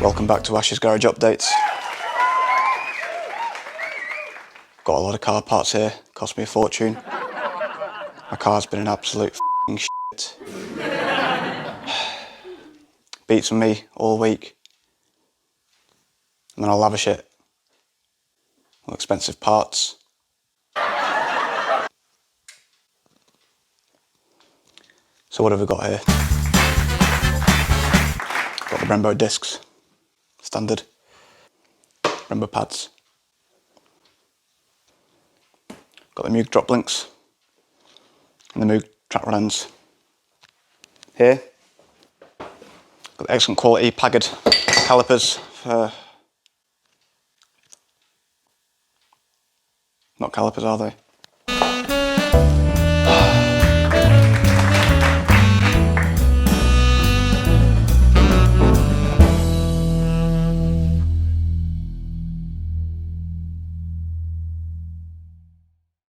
Welcome back to Ash's Garage Updates. Got a lot of car parts here, cost me a fortune. My car's been an absolute f***ing shit. Beats on me all week. And then I'll lavish it. All expensive parts. So what have we got here? Got the Brembo discs, standard. Brembo pads. Got the Moog drop links and the Moog track ends. Here, got the excellent quality Pagged calipers for... Not calipers, are they?